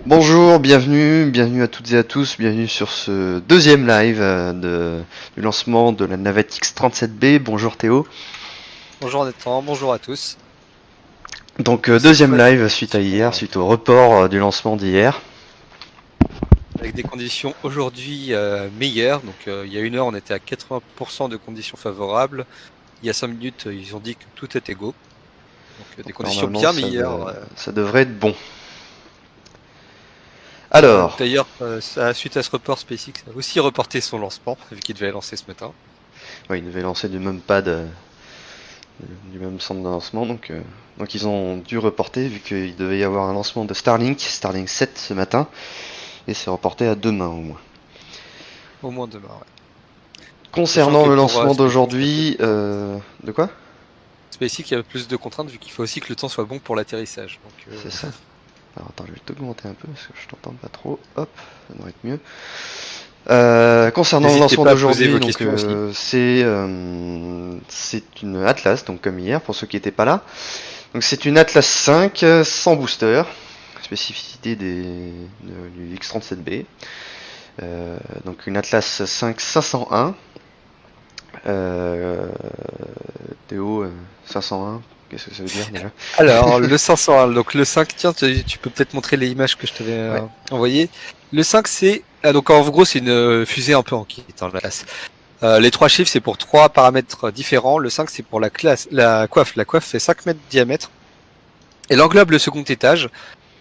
Bonjour, bienvenue à toutes et à tous, bienvenue sur ce deuxième live du lancement de la navette X-37B. Bonjour Théo. Bonjour Nathan, bonjour à tous. Donc Cette deuxième fois, avec live suite à hier, suite au report du lancement d'hier. des conditions aujourd'hui meilleures. Donc il y a une heure, on était à 80% de conditions favorables. Il y a 5 minutes, ils ont dit que tout était go. Donc des Donc conditions normalement bien meilleures. ça devrait être bon. Alors, D'ailleurs, suite à ce report, SpaceX a aussi reporté son lancement, vu qu'il devait lancer ce matin. ouais, ils devaient lancer du même pad, du même centre de lancement, donc ils ont dû reporter vu qu'il devait y avoir un lancement de Starlink 7 ce matin, et c'est reporté à demain au moins. Au moins demain, ouais. Sachant Concernant que le pour lancement SpaceX, il y a peut-être d'aujourd'hui, de quoi? SpaceX, il y a plus de contraintes, vu qu'il faut aussi que le temps soit bon pour l'atterrissage. Donc C'est ça. Alors attends, je vais t'augmenter un peu parce que je t'entends pas trop. Hop, ça devrait être mieux. Concernant le n'hésitez lancement pas à poser d'aujourd'hui, vos donc questions aussi. c'est une Atlas, donc comme hier pour ceux qui n'étaient pas là. Donc c'est une Atlas 5 sans booster, spécificité du X37B. Donc une Atlas 5 501. Euh, Théo 501, qu'est-ce que ça veut dire déjà? Alors, le 501, donc le 5, tiens, tu peux peut-être montrer les images que je t'avais Ouais, envoyées. Le 5, c'est. Ah, donc en gros, c'est une fusée un peu en kit dans la classe. Les trois chiffres, c'est pour trois paramètres différents. Le 5, c'est pour la classe, la coiffe. La coiffe fait 5 mètres de diamètre. Elle englobe le second étage.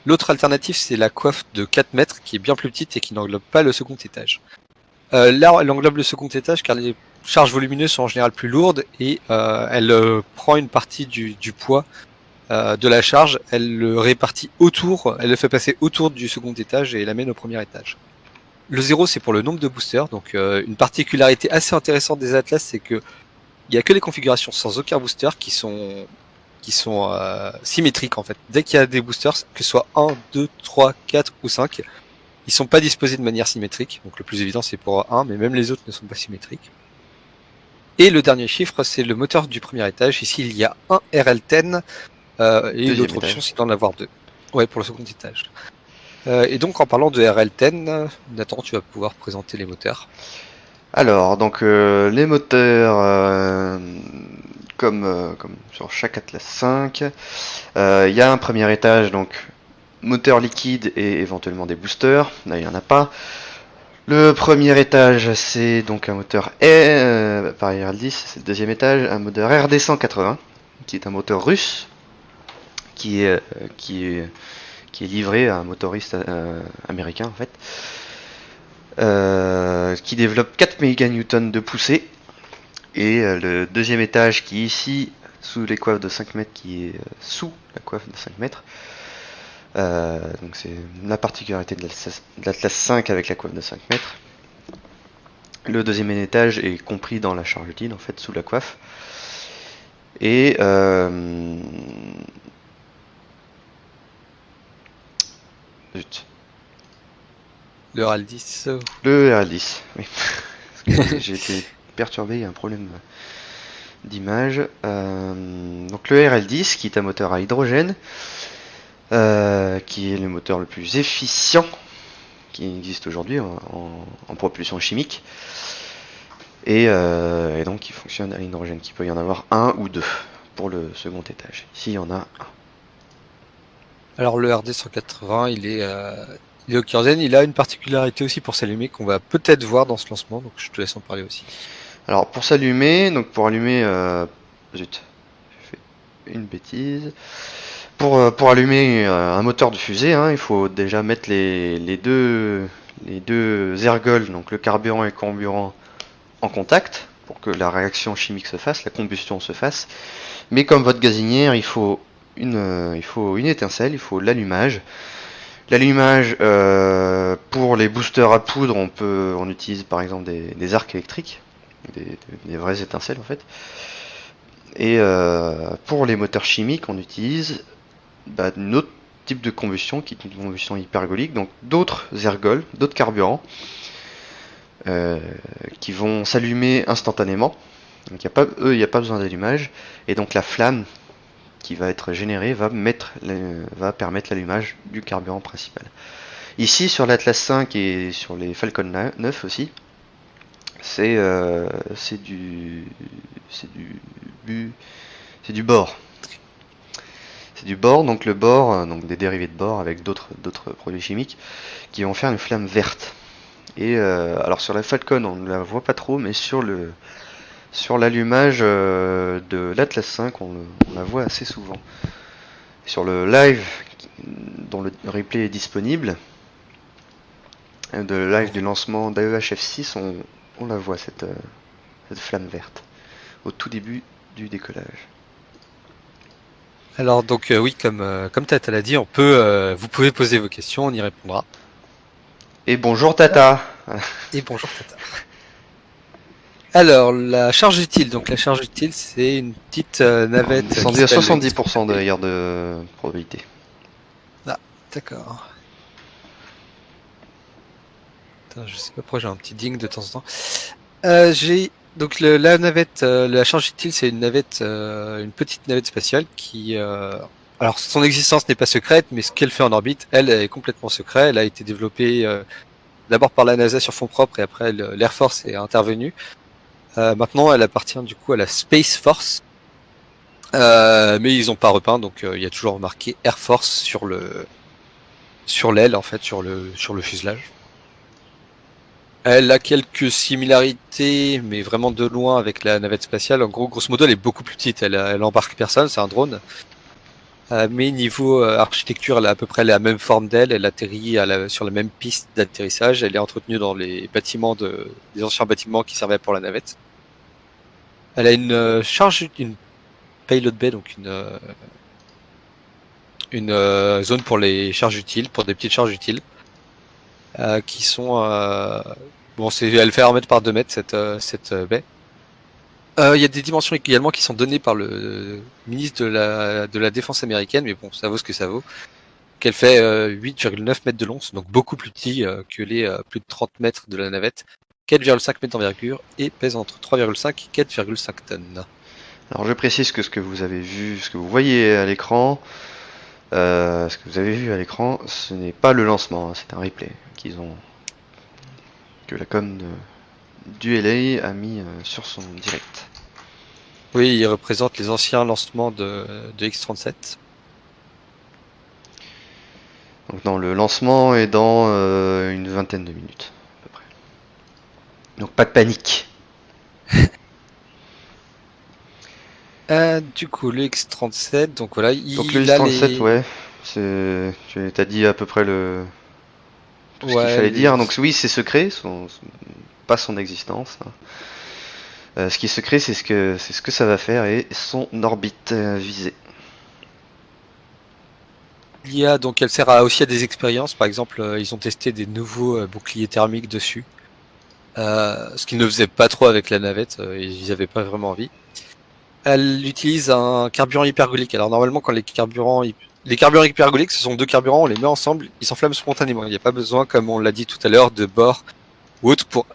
L'autre alternative, c'est la coiffe de 4 mètres, qui est bien plus petite et qui n'englobe pas le second étage. Là, elle englobe le second étage car les charges volumineuses sont en général plus lourdes et elle prend une partie du poids de la charge, elle le répartit autour, elle le fait passer autour du second étage et l'amène au premier étage. Le 0, c'est pour le nombre de boosters. Donc une particularité assez intéressante des Atlas, c'est que il y a que les configurations sans aucun booster qui sont symétriques en fait. Dès qu'il y a des boosters, que ce soit 1, 2, 3, 4 ou 5, ils sont pas disposés de manière symétrique. Donc le plus évident c'est pour 1, mais même les autres ne sont pas symétriques. Et le dernier chiffre, c'est le moteur du premier étage. Ici, il y a un RL10 et deuxième l'autre option, étage. c'est d'en avoir deux. Ouais, pour le second étage. Et donc, en parlant de RL10, Nathan, tu vas pouvoir présenter les moteurs. Alors, donc les moteurs, comme sur chaque Atlas 5, il y a un premier étage, donc moteur liquide et éventuellement des boosters. Là, il n'y en a pas. Le premier étage, c'est donc un moteur par RL10, c'est le deuxième étage, un moteur RD180, qui est un moteur russe, qui est, euh, qui est, qui est livré à un motoriste américain en fait. Qui développe 4 méganewtons de poussée. Et le deuxième étage qui est ici, sous les coiffes de 5 mètres, qui est sous la coiffe de 5 mètres. Donc c'est la particularité de l'Atlas 5 avec la coiffe de 5 mètres. Le deuxième étage est compris dans la charge utile, en fait, sous la coiffe. Et zut. Le RL10. Le RL10, oui. J'ai été perturbé, il y a un problème d'image. Donc le RL10 qui est un moteur à hydrogène, qui est le moteur le plus efficient qui existe aujourd'hui en propulsion chimique, et donc qui fonctionne à l'hydrogène, qui peut y en avoir un ou deux pour le second étage. Ici il y en a un. Alors, le RD180, il est au kérosène. Il a une particularité aussi pour s'allumer qu'on va peut-être voir dans ce lancement. Donc, je te laisse en parler aussi. Alors pour s'allumer, donc pour allumer, zut, j'ai fait une bêtise. Pour allumer un moteur de fusée, hein, il faut déjà mettre les deux ergols, donc le carburant et le comburant, en contact pour que la réaction chimique se fasse, la combustion se fasse. Mais comme votre gazinière, il faut une étincelle, il faut l'allumage. L'allumage, pour les boosters à poudre, on utilise par exemple des arcs électriques, des vraies étincelles en fait. Et pour les moteurs chimiques, on utilise un autre type de combustion qui est une combustion hypergolique, donc d'autres ergols, d'autres carburants, euh, qui vont s'allumer instantanément. Donc il n'y a pas besoin d'allumage, et donc la flamme qui va être générée va permettre l'allumage du carburant principal. Ici, sur l'Atlas 5 et sur les Falcon 9 aussi, c'est du, c'est du, c'est du bore. C'est du bore, donc le bore, donc des dérivés de bore avec d'autres produits chimiques qui vont faire une flamme verte. Et alors sur la Falcon, on ne la voit pas trop, mais sur l'allumage de l'Atlas 5, on la voit assez souvent. Sur le live dont le replay est disponible, de live du lancement d'AEHF6, on la voit cette flamme verte au tout début du décollage. Alors donc oui, comme Tata l'a dit, vous pouvez poser vos questions, on y répondra. Et bonjour Tata. Et bonjour Tata. Alors la charge utile, donc la charge utile, c'est une petite navette. Descendu à 70% d'ailleurs de probabilité. Ah, d'accord. Attends, je sais pas pourquoi j'ai un petit ding de temps en temps. J'ai donc la navette, la charge utile, c'est une navette, une petite navette spatiale qui, alors son existence n'est pas secrète, mais ce qu'elle fait en orbite, elle est complètement secrète. Elle a été développée d'abord par la NASA sur fonds propres et après l'Air Force est intervenue. Maintenant, elle appartient du coup à la Space Force, mais ils n'ont pas repeint, donc il y a toujours marqué Air Force sur l'aile en fait, sur le fuselage. Elle a quelques similarités, mais vraiment de loin avec la navette spatiale. En gros, grosso modo, elle est beaucoup plus petite. Elle embarque personne, c'est un drone. Mais niveau architecture, elle a à peu près la même forme d'aile. Elle atterrit sur la même piste d'atterrissage. Elle est entretenue dans les bâtiments des anciens bâtiments qui servaient pour la navette. Elle a une payload bay, donc une zone pour les charges utiles, pour des petites charges utiles, qui sont bon, elle fait 1 mètre par 2 mètres cette baie. Il y a des dimensions également qui sont données par le ministre de la Défense américaine, mais bon, ça vaut ce que ça vaut. Qu'elle fait 8,9 mètres de long, donc beaucoup plus petit que les plus de 30 mètres de la navette, 4,5 mètres d'envergure et pèse entre 3,5 et 4,5 tonnes. Alors je précise que ce que vous avez vu, ce que vous voyez à l'écran, ce que vous avez vu à l'écran, ce n'est pas le lancement, hein, c'est un replay que la com du LA a mis sur son direct. Oui, il représente les anciens lancements de X-37. Donc non, le lancement est dans une vingtaine de minutes, à peu près. Donc pas de panique. Du coup, le X-37, donc voilà, Donc le il a X-37, ouais, tu as dit à peu près tout ce qu'il Ouais, fallait dire. Donc oui, c'est secret, pas son existence, hein. Ce qui est secret, c'est ce que ça va faire et son orbite visée. l'IA, donc elle sert aussi à des expériences. Par exemple, ils ont testé des nouveaux boucliers thermiques dessus, ce qu'ils ne faisaient pas trop avec la navette. Ils n'avaient pas vraiment envie. Elle utilise un carburant hypergolique. Alors normalement, quand les carburants hypergoliques, ce sont deux carburants, on les met ensemble, ils s'enflamment spontanément. Il n'y a pas besoin, comme on l'a dit tout à l'heure, de bord ou autre pour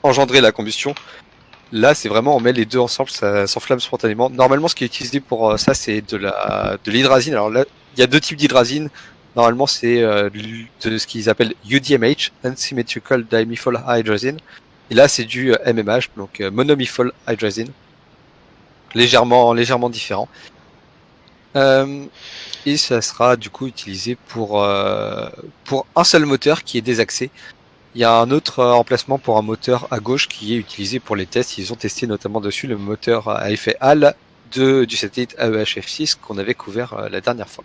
engendrer la combustion. Là, c'est vraiment, on met les deux ensemble, ça s'enflamme spontanément. Normalement, ce qui est utilisé pour ça, c'est de l'hydrazine. Alors là, il y a deux types d'hydrazine. Normalement, c'est de ce qu'ils appellent UDMH, Unsymmetrical Dimethyl Hydrazine. Et là, c'est du MMH, donc monomethyl hydrazine, légèrement différent. Et ça sera du coup utilisé pour un seul moteur qui est désaxé. Il y a un autre emplacement pour un moteur à gauche qui est utilisé pour les tests. Ils ont testé notamment dessus le moteur à effet HAL du satellite AEHF6 qu'on avait couvert la dernière fois.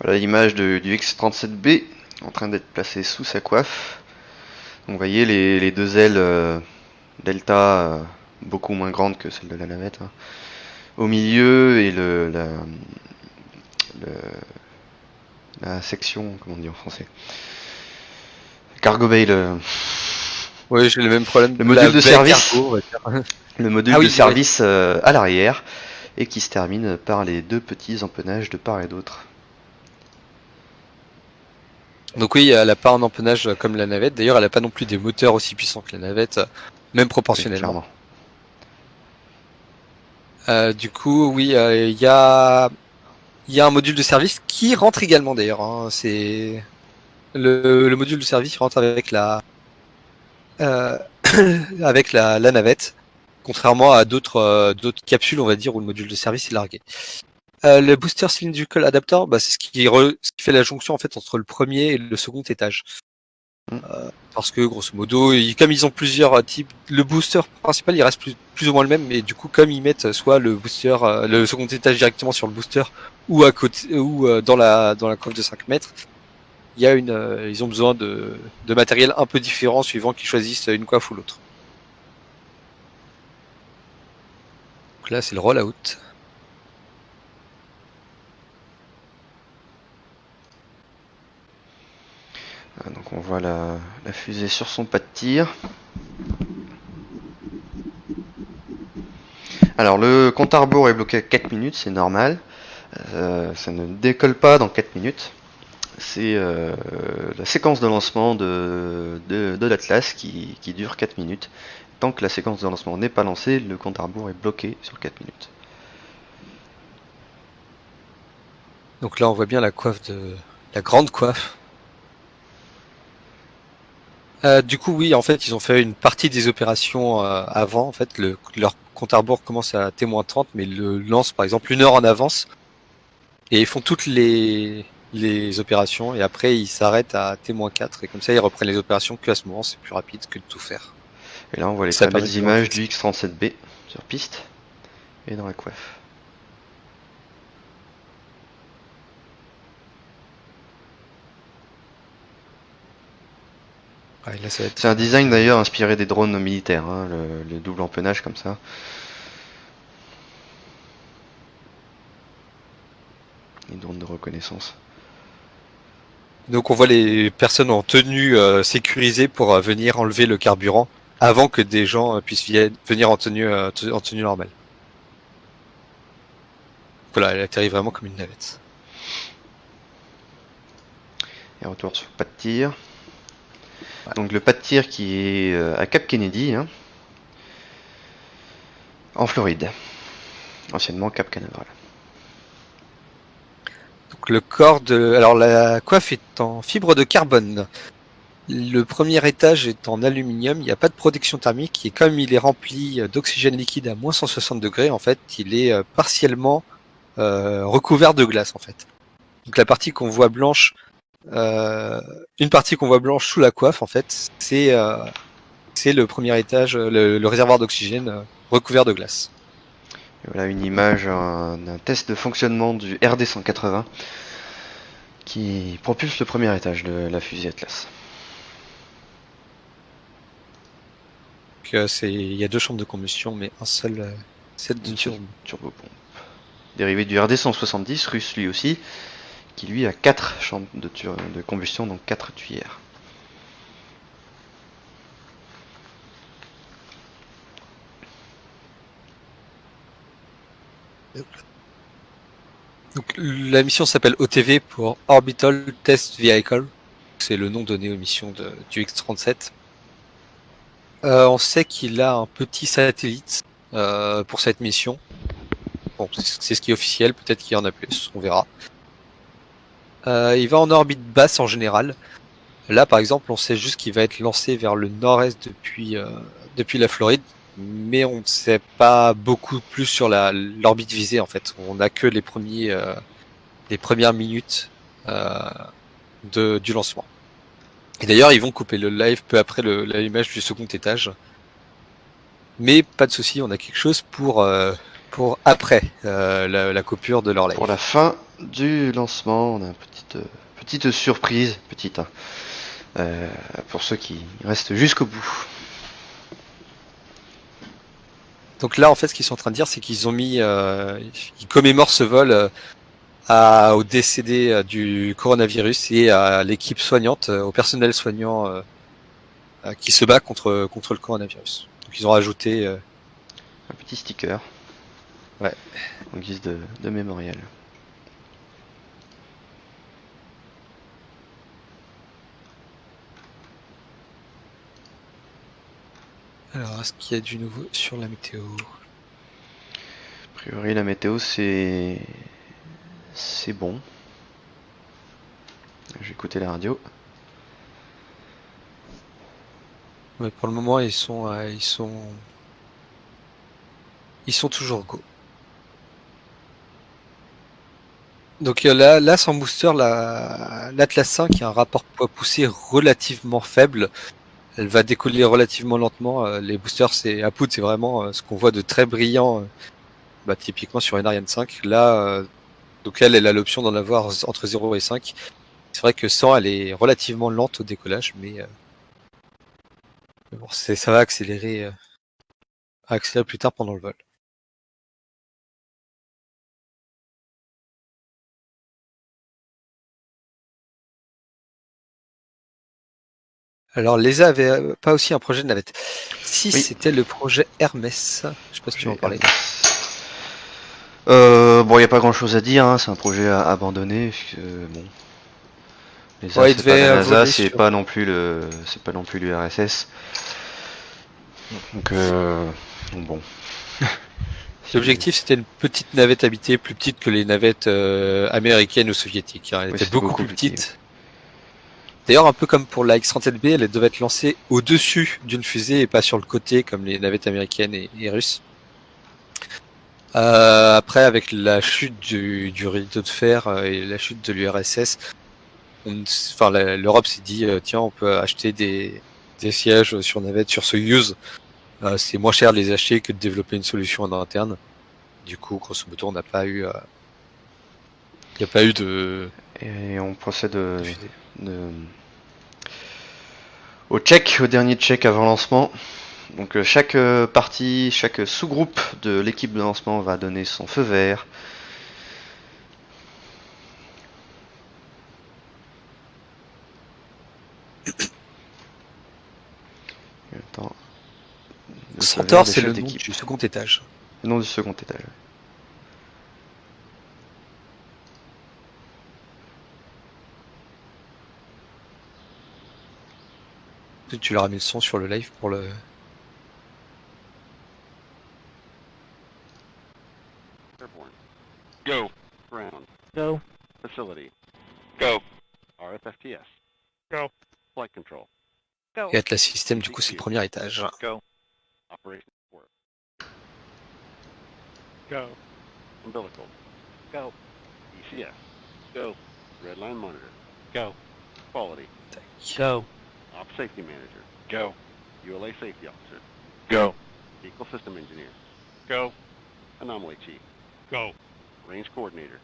Voilà l'image du X-37B en train d'être placé sous sa coiffe. Donc vous voyez les deux ailes delta beaucoup moins grandes que celles de la navette, hein, au milieu et la section, comment on dit en français, cargo bay, Oui, j'ai le même problème. le module de service, cargo, le module de service à l'arrière, et qui se termine par les deux petits empennages de part et d'autre. Donc oui, elle n'a pas un empennage comme la navette. D'ailleurs, elle n'a pas non plus des moteurs aussi puissants que la navette, même proportionnellement. Oui, Du coup, oui, il y a Il y a un module de service qui rentre également d'ailleurs. Hein. C'est le module de service rentre avec euh, avec la navette, contrairement à d'autres capsules, on va dire, où le module de service est largué. Le booster cylindrical adapter, bah, c'est ce qui fait la jonction en fait entre le premier et le second étage. Hmm. Parce que grosso modo, comme ils ont plusieurs types, le booster principal il reste plus ou moins le même, mais du coup comme ils mettent soit le booster, le second étage directement sur le booster ou à côté ou dans la coiffe de 5 mètres, il y a ils ont besoin de matériel un peu différent suivant qu'ils choisissent une coiffe ou l'autre. Donc là c'est le rollout. Donc on voit la fusée sur son pas de tir. Alors le compte à rebours est bloqué à 4 minutes, c'est normal. Ça ne décolle pas dans 4 minutes. C'est la séquence de lancement de l'Atlas qui dure 4 minutes. Tant que la séquence de lancement n'est pas lancée, le compte à rebours est bloqué sur 4 minutes. Donc là on voit bien la grande coiffe. Du coup, oui, en fait, ils ont fait une partie des opérations avant. En fait, leur compte à rebours commence à T-30, mais ils le lancent par exemple 1 heure en avance. Et ils font toutes les opérations. Et après, ils s'arrêtent à T-4. Et comme ça, ils reprennent les opérations qu'à ce moment. C'est plus rapide que de tout faire. Et là on voit les Ça très permet belles de images lancer. du X-37B sur piste et dans la coiffe. Ouais, là, ça va C'est être un design d'ailleurs inspiré des drones militaires, hein, le double empennage comme ça. Les drones de reconnaissance. Donc, on voit les personnes en tenue sécurisée pour venir enlever le carburant avant que des gens puissent venir en tenue normale. Voilà, elle atterrit vraiment comme une navette. Et retour sur pas de tir. Ouais. Donc le pas de tir qui est à Cap Kennedy, hein, en Floride. Anciennement Cap Canaveral. Donc alors la coiffe est en fibre de carbone. Le premier étage est en aluminium, il n'y a pas de protection thermique et comme il est rempli d'oxygène liquide à moins 160 degrés, en fait, il est partiellement recouvert de glace en fait. Donc la partie qu'on voit blanche, une partie qu'on voit blanche sous la coiffe en fait, c'est le premier étage, le réservoir d'oxygène recouvert de glace. Et voilà une image d'un test de fonctionnement du RD-180 qui propulse le premier étage de la fusée Atlas. Donc, il y a deux chambres de combustion, mais un seul set de Une seule turbo. turbopompe. Dérivé du RD-170, russe lui aussi, qui lui a 4 chambres de combustion, donc 4 tuyères. Donc, la mission s'appelle OTV pour Orbital Test Vehicle. C'est le nom donné aux missions du X-37. On sait qu'il a un petit satellite pour cette mission. Bon, c'est ce qui est officiel, peut-être qu'il y en a plus, on verra. Il va en orbite basse en général. Là, par exemple, on sait juste qu'il va être lancé vers le nord-est depuis la Floride, mais on ne sait pas beaucoup plus sur l'orbite visée en fait. On n'a que les premières minutes du lancement. Et d'ailleurs, ils vont couper le live peu après l'image du second étage. Mais pas de souci, on a quelque chose pour après la coupure de leur live. Pour la fin du lancement, on a une petite surprise, petite, hein, pour ceux qui restent jusqu'au bout. Donc là, en fait, ce qu'ils sont en train de dire, c'est qu'ils ont mis, ils commémorent ce vol au décédé du coronavirus et à l'équipe soignante, au personnel soignant qui se bat contre le coronavirus. Donc ils ont rajouté, Un petit sticker ouais. en guise de mémorial. Alors, est-ce qu'il y a du nouveau sur la météo? A priori, la météo, c'est c'est bon. J'ai écouté la radio. Mais pour le moment, ils sont toujours go. Donc là, sans booster, l'Atlas 5 a un rapport poids poussé relativement faible. Elle va décoller relativement lentement. Les boosters, à poudre, c'est vraiment ce qu'on voit de très brillant, typiquement sur une Ariane 5. Là, donc elle a l'option d'en avoir entre 0 et 5. C'est vrai que 100, elle est relativement lente au décollage, mais bon, ça va accélérer plus tard pendant le vol. Alors, l'ESA avait pas aussi un projet de navette. Si, Oui. c'était le projet Hermès. Je sais pas si tu veux en parler. Bon, il n'y a pas grand chose à dire, hein. C'est un projet abandonné. Bon. l'ESA, Ouais, il c'est pas la devait NASA, voler c'est sur. pas non plus l'URSS. Donc, bon. L'objectif, c'était une petite navette habitée, plus petite que les navettes américaines ou soviétiques. Elle Oui, était c'était beaucoup beaucoup plus plus petit. petite. D'ailleurs, un peu comme pour la X-37B, elle devait être lancée au-dessus d'une fusée et pas sur le côté comme les navettes américaines et russes. Après, avec la chute du rideau de fer et la chute de l'URSS, l'Europe s'est dit tiens, on peut acheter des sièges sur navette sur Soyuz. C'est moins cher de les acheter que de développer une solution en interne. Du coup, grosso modo, on n'a pas eu, il n'y a pas eu de Et on procède fusée. au dernier check avant lancement. Donc chaque partie, chaque sous-groupe de l'équipe de lancement va donner son feu vert. Attends. Le feu vert Centaure, des c'est chefs le nom d'équipe. du second étage. Le nom du second étage. Tu leur as mis le son sur le live pour le. Airborne. Go. Ground. Go. Facility. Go. RFFTS. Go. Flight control. Go. Et Atlas System, du coup, c'est le premier étage. Go. Operation support. Go. Umbilical. Go. ECS. Go. Redline monitor. Go. Quality. Go. Op safety manager. Go. ULA safety officer. Go. Vehicle system engineer. Go. Anomaly chief. Go. Range coordinator.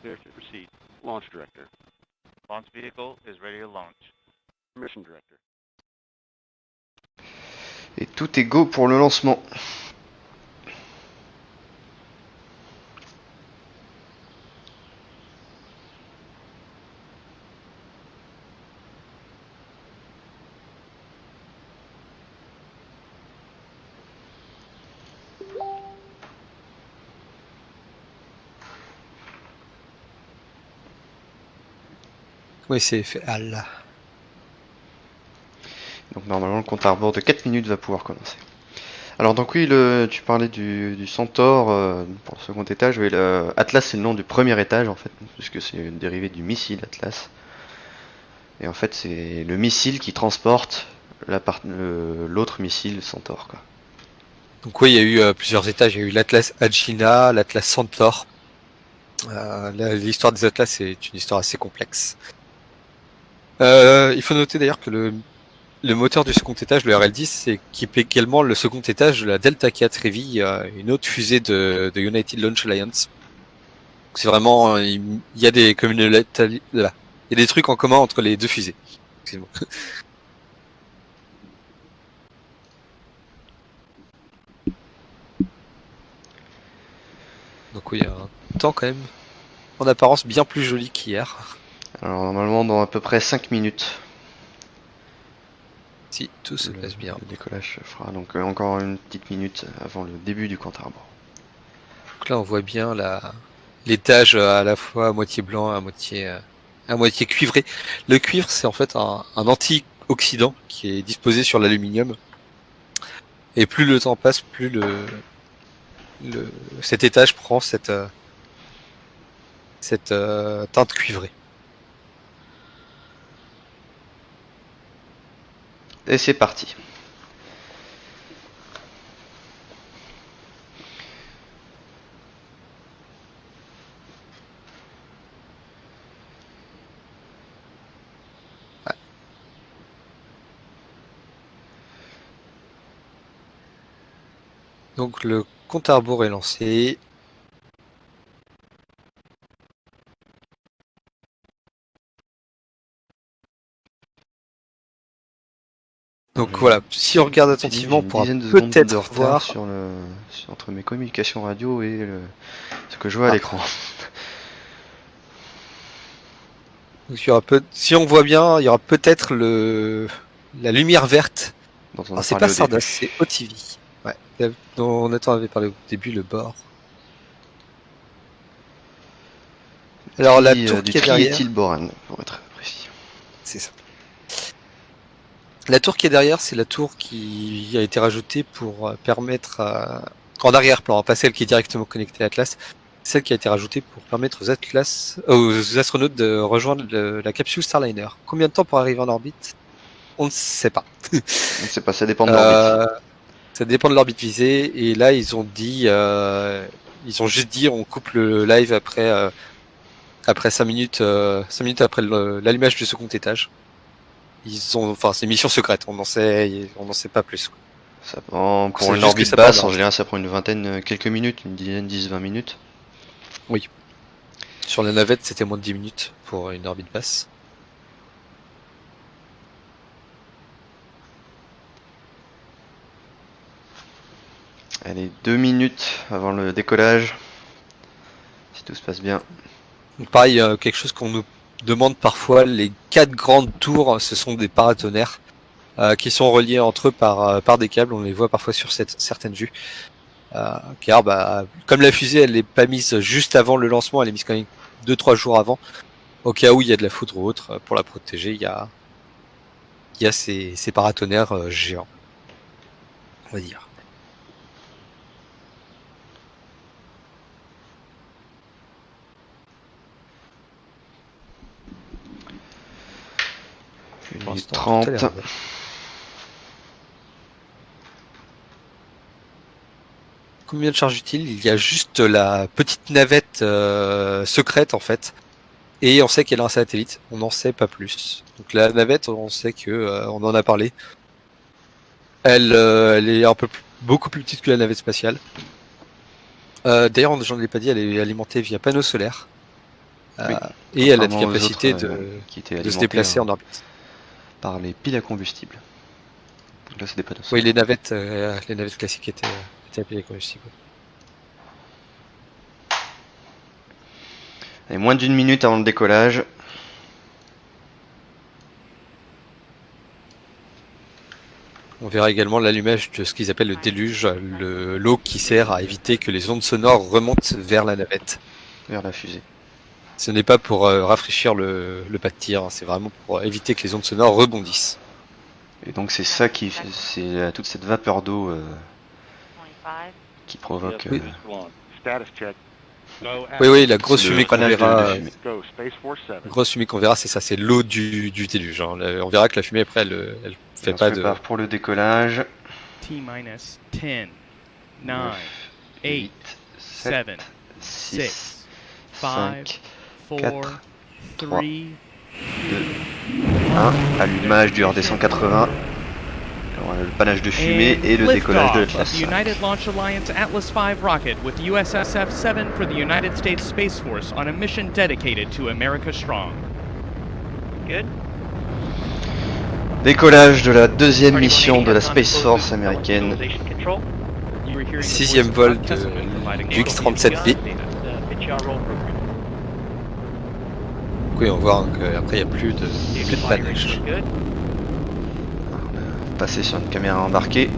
Clear to proceed. Launch director. Launch vehicle is ready to launch. Mission director. Et tout est go pour le lancement. Oui, c'est fait. Ah là. Donc normalement le compte à rebours de 4 minutes va pouvoir commencer. Alors donc oui, tu parlais du Centaure pour le second étage. Oui, Atlas c'est le nom du premier étage en fait, puisque c'est une dérivée du missile Atlas. Et en fait c'est le missile qui transporte l'autre missile Centaure, quoi. Donc oui, il y a eu plusieurs étages. Il y a eu l'Atlas Agena, l'Atlas Centaure. L'histoire des Atlas c'est une histoire assez complexe. Il faut noter d'ailleurs que le moteur du second étage, le RL-10, c'est équipe également le second étage de la Delta IV Heavy, une autre fusée de United Launch Alliance. C'est vraiment, il y a des communautés, là, il y a des trucs en commun entre les deux fusées. Excusez-moi. Donc oui, un temps quand même, en apparence bien plus joli qu'hier. Alors normalement dans à peu près 5 minutes. Si tout se passe bien. Le décollage se fera donc encore une petite minute avant le début du compte à rebours. Donc là on voit bien l'étage à la fois à moitié blanc, à moitié cuivré. Le cuivre c'est en fait un anti-oxydant qui est disposé sur l'aluminium. Et plus le temps passe, plus cet étage prend cette cette teinte cuivrée. Et c'est parti. Donc le compte à rebours est lancé. Donc voilà, si on regarde attentivement, on pourra une dizaine de secondes de peut-être retard voir. entre mes communications radio et ce que je vois à l'écran. Donc, il y aura si on voit bien, il y aura peut-être la lumière verte. Dont on a Alors c'est parlé pas au Stardust, début. c'est OTV. Ouais. Dont Nathan avait parlé au début, le bord. Alors la tour Du qui est derrière, Triéthylborane, pour être précis. c'est ça. La tour qui est derrière, c'est la tour qui a été rajoutée pour permettre en arrière-plan, pas celle qui est directement connectée à Atlas, celle qui a été rajoutée pour permettre aux astronautes de rejoindre la capsule Starliner. Combien de temps pour arriver en orbite? On ne sait pas. On ne sait pas, ça dépend de l'orbite. Ça dépend de l'orbite visée, et là ils ont juste dit on coupe le live après 5 minutes, 5 minutes après l'allumage du second étage. C'est une mission secrète, on n'en sait pas plus. Pour c'est une juste orbite que ça basse, part en général, ça prend une vingtaine, quelques minutes, une dizaine, 10-20 minutes. Sur la navette, c'était moins de 10 minutes pour une orbite basse. Allez, 2 minutes avant le décollage. Si tout se passe bien. Donc pareil, quelque chose qu'on nous demande parfois, les 4 grandes tours, ce sont des paratonnerres qui sont reliés entre eux par des câbles. On les voit parfois sur certaines vues. Car comme la fusée elle n'est pas mise juste avant le lancement, elle est mise quand même 2-3 jours avant. Au cas où il y a de la foudre ou autre, pour la protéger, il y a ces paratonnerres géants. On va dire. Pour l'instant, 30. tout a l'air bon. Combien de charges utiles? Il y a juste la petite navette secrète en fait. Et on sait qu'elle a un satellite. On n'en sait pas plus. Donc la navette, on sait que on en a parlé. Elle est beaucoup plus petite que la navette spatiale. D'ailleurs, j'en ai pas dit, elle est alimentée via panneaux solaires. Oui. Et elle a la Contrairement aux capacité autres, de qui étaient se alimentés, déplacer en orbite. par les piles à combustible. Donc là, c'est des panneaux Oui, solaires. les navettes classiques étaient appelées combustibles. Allez, moins d'une minute avant le décollage. On verra également l'allumage de ce qu'ils appellent le déluge, l'eau qui sert à éviter que les ondes sonores remontent vers la navette. Vers la fusée. Ce n'est pas pour rafraîchir le pas de tir, hein, c'est vraiment pour éviter que les ondes sonores rebondissent. Et donc c'est ça c'est toute cette vapeur d'eau qui provoque. Oui. Status check. Oui, la grosse C'est le fumée qu'on panache de verra, fumée. Go, Space Force 7. grosse fumée qu'on verra, c'est ça, c'est l'eau du déluge. Hein. On verra que la fumée après, elle fait On pas se prépare pour le décollage. T-minus 10, 9, 8, 8, 7, 7, 6, 6, 5, 5, 4, 4, 3, 3, 1. Allumage du RD-180. Le panache de fumée et le décollage de l'Atlas The 5. United Launch Alliance Atlas V rocket with USSF-7 for the United States Space Force on a mission dedicated to America Strong. Good. Décollage de la deuxième mission de la Space Force américaine. Control. You were hearing Sixième the voice vol of Testament providing du local X-37B. data. Pitch our roll program. Oui, on voit qu'après il n'y a plus de panache. Good. Passer sur une caméra embarquée.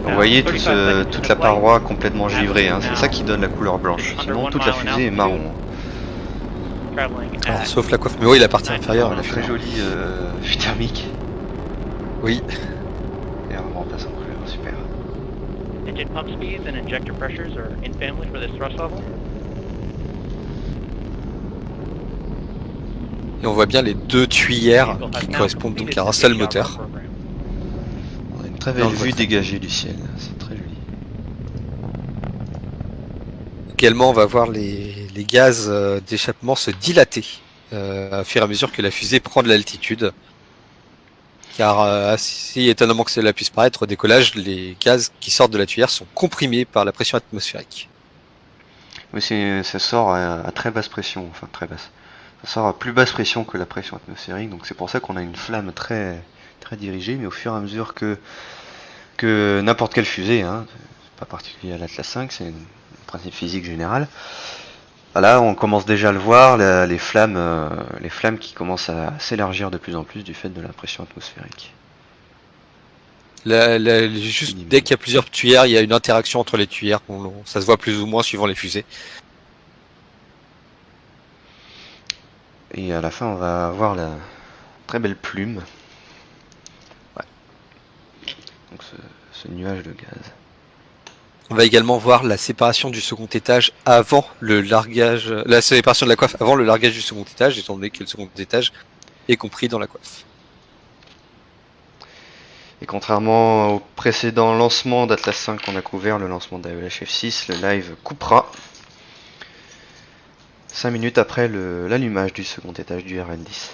Vous voyez toute la paroi complètement givrée, hein. C'est ça qui donne la couleur blanche. Sinon toute la fusée est marron. Traveling Alors, at sauf la coiffe, mais oui, la partie inférieure, elle a Très fait. jolie vue thermique. Oui, Et on repasse en couleur, super. engine pump speeds and injector pressures are in family for this thrust level. Et on voit bien les deux tuyères Vehicle has qui now correspondent donc completed à un the seul HRO moteur. program. On a une très Là, on belle le voit vue très dégagée du ciel, c'est très joli. Également, on va voir les gaz d'échappement se dilater au fur et à mesure que la fusée prend de l'altitude. Car si étonnamment que cela puisse paraître, au décollage, les gaz qui sortent de la tuyère sont comprimés par la pression atmosphérique. Oui, ça sort à très basse pression, enfin très basse. Ça sort à plus basse pression que la pression atmosphérique, donc c'est pour ça qu'on a une flamme très dirigée, mais au fur et à mesure que n'importe quelle fusée, hein, c'est pas particulier à l'Atlas V, c'est un principe physique général. Là, on commence déjà à le voir, les flammes qui commencent à s'élargir de plus en plus du fait de la pression atmosphérique. Juste dès qu'il y a plusieurs tuyères, il y a une interaction entre les tuyères, ça se voit plus ou moins suivant les fusées. Et à la fin, on va avoir la très belle plume. Ouais. Donc ce nuage de gaz. On va également voir la séparation du second étage avant le largage, la séparation de la coiffe avant le largage du second étage, étant donné que le second étage est compris dans la coiffe. Et contrairement au précédent lancement d'Atlas 5 qu'on a couvert, le lancement d'AEHF 6, le live coupera 5 minutes après l'allumage du second étage du RN10.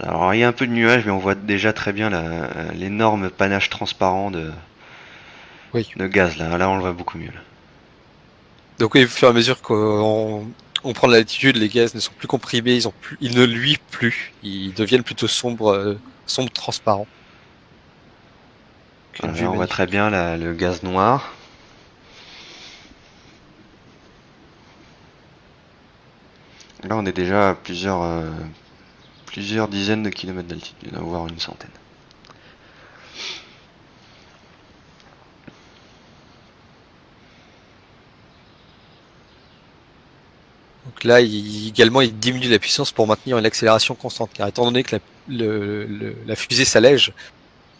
Alors il y a un peu de nuages, mais on voit déjà très bien l'énorme panache transparent de gaz là. Là on le voit beaucoup mieux. Là. Donc oui, au fur et à mesure qu'on prend de l'altitude, les gaz ne sont plus comprimés, ils ne luisent plus, ils deviennent plutôt sombres transparents. Là, on voit très bien le gaz noir. Là on est déjà à plusieurs dizaines de kilomètres d'altitude, voire une centaine. Donc là, également, il diminue la puissance pour maintenir une accélération constante, car étant donné que la fusée s'allège,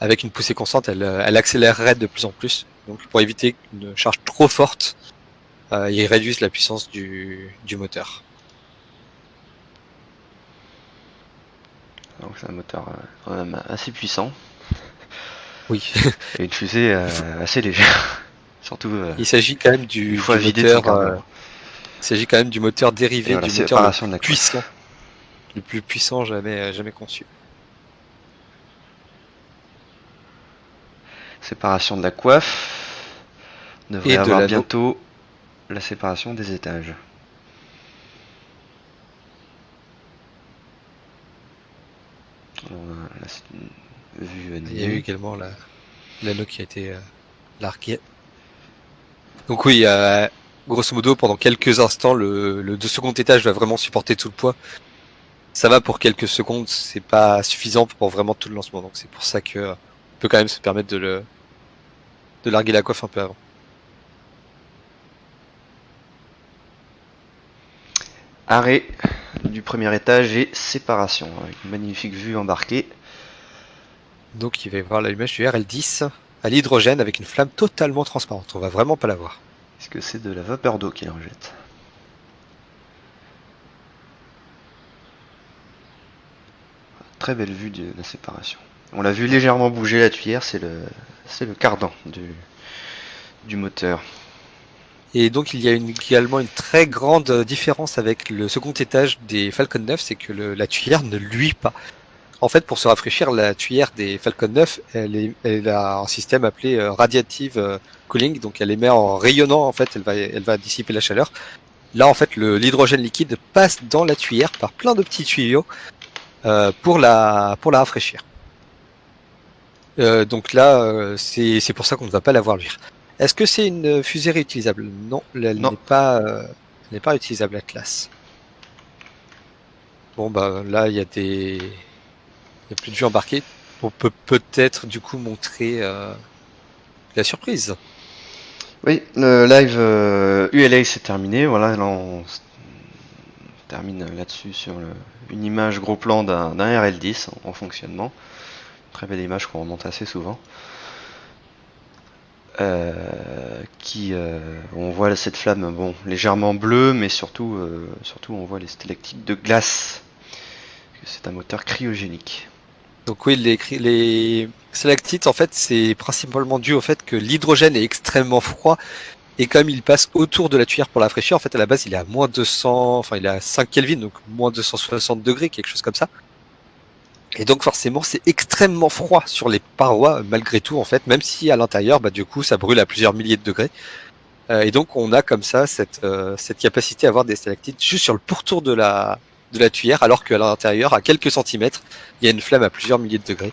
avec une poussée constante, elle accélérerait de plus en plus. Donc pour éviter une charge trop forte, ils réduisent la puissance du moteur. Donc c'est un moteur quand même assez puissant. Oui. Et une fusée assez légère. Surtout. Il s'agit quand même du moteur. Il s'agit quand même du moteur dérivé du moteur le plus puissant, le plus puissant jamais conçu. Séparation de la coiffe. On devrait avoir bientôt la séparation des étages. Il y a eu également l'anneau qui a été largué. Donc oui, grosso modo, pendant quelques instants, le second étage va vraiment supporter tout le poids. Ça va pour quelques secondes, c'est pas suffisant pour vraiment tout le lancement. Donc c'est pour ça que on peut quand même se permettre de larguer la coiffe un peu avant. Arrêt du premier étage et séparation, avec une magnifique vue embarquée. Donc il va y avoir l'allumage du RL10 à l'hydrogène avec une flamme totalement transparente. On va vraiment pas la voir. Est-ce que c'est de la vapeur d'eau qu'il rejette? Très belle vue de la séparation. On l'a vu légèrement bouger la tuyère, c'est le cardan du moteur. Et donc il y a également une très grande différence avec le second étage des Falcon 9, c'est que la tuyère ne luit pas. En fait, pour se rafraîchir, la tuyère des Falcon 9, elle a un système appelé radiative cooling, donc elle émet en rayonnant, en fait, elle va dissiper la chaleur. Là, en fait, l'hydrogène liquide passe dans la tuyère par plein de petits tuyaux pour la rafraîchir. Donc là, c'est pour ça qu'on ne va pas la voir luire. Est-ce que c'est une fusée réutilisable? Non, elle n'est pas réutilisable, Atlas. Bon bah là il y a plus de vues embarquées. On peut peut-être du coup montrer la surprise. Oui, le live ULA c'est terminé. Voilà, là on termine là-dessus sur une image gros plan d'un RL10 en fonctionnement. Très belle image qu'on remonte assez souvent. On voit cette flamme, bon, légèrement bleue, mais surtout on voit les stalactites de glace. C'est un moteur cryogénique. Donc oui, les stalactites, en fait, c'est principalement dû au fait que l'hydrogène est extrêmement froid, et comme il passe autour de la tuyère pour la rafraîchir, en fait, à la base, il est à moins 200, enfin, il est à 5 Kelvin, donc moins 260 degrés, quelque chose comme ça. Et donc forcément, c'est extrêmement froid sur les parois, malgré tout, en fait, même si à l'intérieur, bah, du coup, ça brûle à plusieurs milliers de degrés. Et donc, on a comme ça cette capacité à avoir des stalactites juste sur le pourtour de la tuyère, alors qu'à l'intérieur, à quelques centimètres, il y a une flamme à plusieurs milliers de degrés.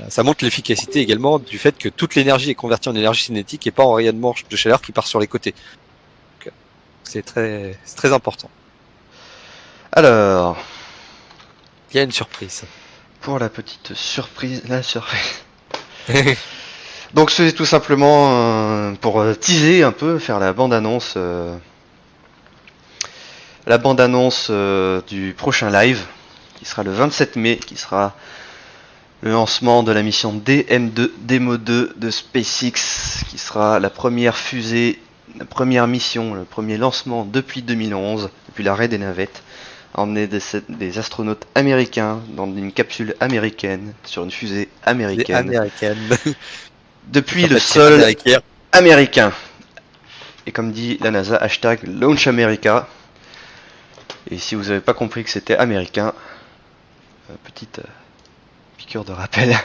Ça montre l'efficacité également du fait que toute l'énergie est convertie en énergie cinétique et pas en rayonnement de chaleur qui part sur les côtés. Donc, c'est très important. Alors, Il y a une surprise. pour la petite surprise, la surprise. Donc c'est tout simplement pour teaser un peu, faire la bande-annonce du prochain live, qui sera le 27 mai, qui sera le lancement de la mission DM2, Demo 2 de SpaceX, qui sera la première fusée, la première mission, le premier lancement depuis 2011, depuis l'arrêt des navettes, à emmener des astronautes américains dans une capsule américaine, sur une fusée américaine, depuis le sol américain. Et comme dit la NASA, hashtag Launch America. Et si vous n'avez pas compris que c'était américain, petite piqûre de rappel.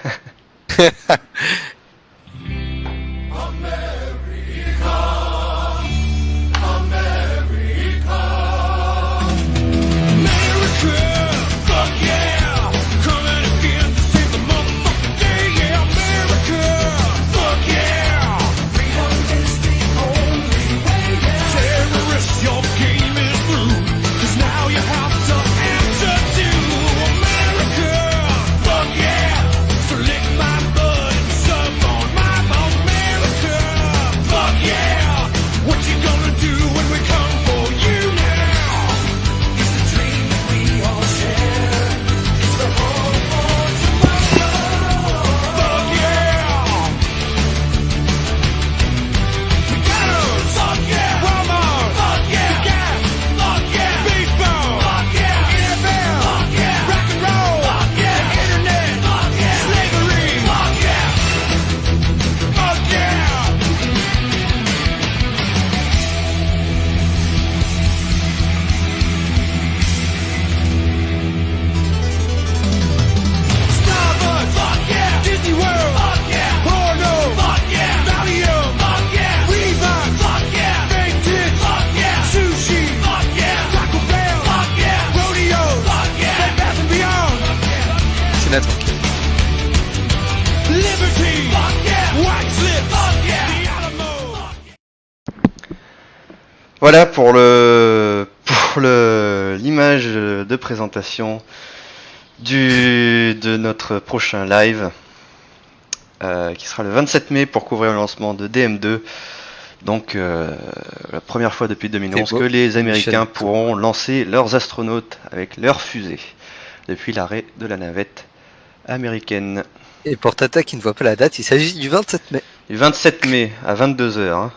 Voilà pour l'image de présentation de notre prochain live qui sera le 27 mai pour couvrir le lancement de DM2. Donc la première fois depuis 2011 que les Américains pourront lancer leurs astronautes avec leurs fusées depuis l'arrêt de la navette américaine. Et pour Tata qui ne voit pas la date, il s'agit du 27 mai. Du 27 mai à 22h. Hein.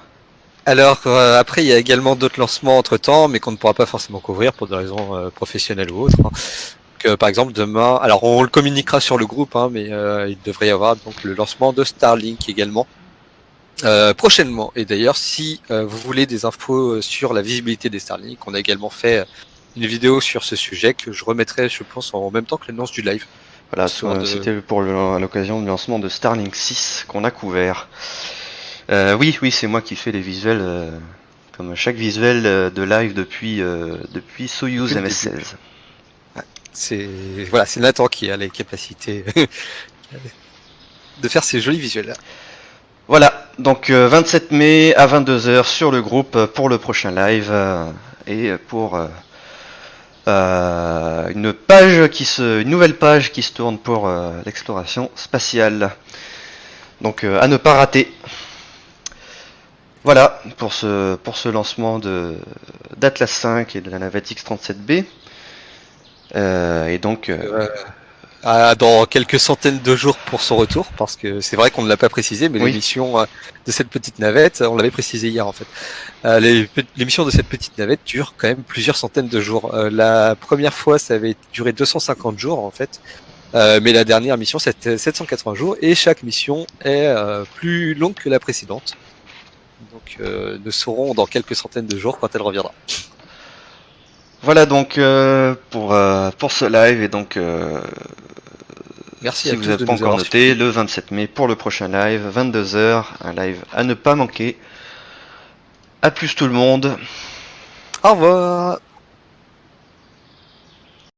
Alors après il y a également d'autres lancements entre temps, mais qu'on ne pourra pas forcément couvrir pour des raisons professionnelles ou autres. Hein. Que, par exemple demain, alors on le communiquera sur le groupe, hein, mais il devrait y avoir donc le lancement de Starlink également prochainement. Et d'ailleurs, si vous voulez des infos sur la visibilité des Starlink, on a également fait une vidéo sur ce sujet que je remettrai, je pense, en même temps que l'annonce du live. Voilà, c'était à l'occasion du lancement de Starlink 6 qu'on a couvert. Oui, c'est moi qui fais les visuels, comme chaque visuel de live depuis Soyuz MS-16. C'est Nathan qui a les capacités de faire ces jolis visuels-là. Voilà, donc 27 mai à 22h sur le groupe pour le prochain live et pour une nouvelle page qui se tourne pour l'exploration spatiale. Donc à ne pas rater. Voilà pour ce lancement d'Atlas 5 et de la navette X-37B. Et donc dans quelques centaines de jours pour son retour, parce que c'est vrai qu'on ne l'a pas précisé, mais Oui. l'émission de cette petite navette, on l'avait précisé hier en fait. L'émission de cette petite navette dure quand même plusieurs centaines de jours. La première fois, ça avait duré 250 jours en fait, mais la dernière mission, c'était 780 jours, et chaque mission est plus longue que la précédente. Donc, nous saurons dans quelques centaines de jours quand elle reviendra. Voilà donc pour ce live et donc Merci si à vous tous n'avez de pas nous encore avoir noté, le 27 mai pour le prochain live, 22h, un live à ne pas manquer. À plus tout le monde. Au revoir.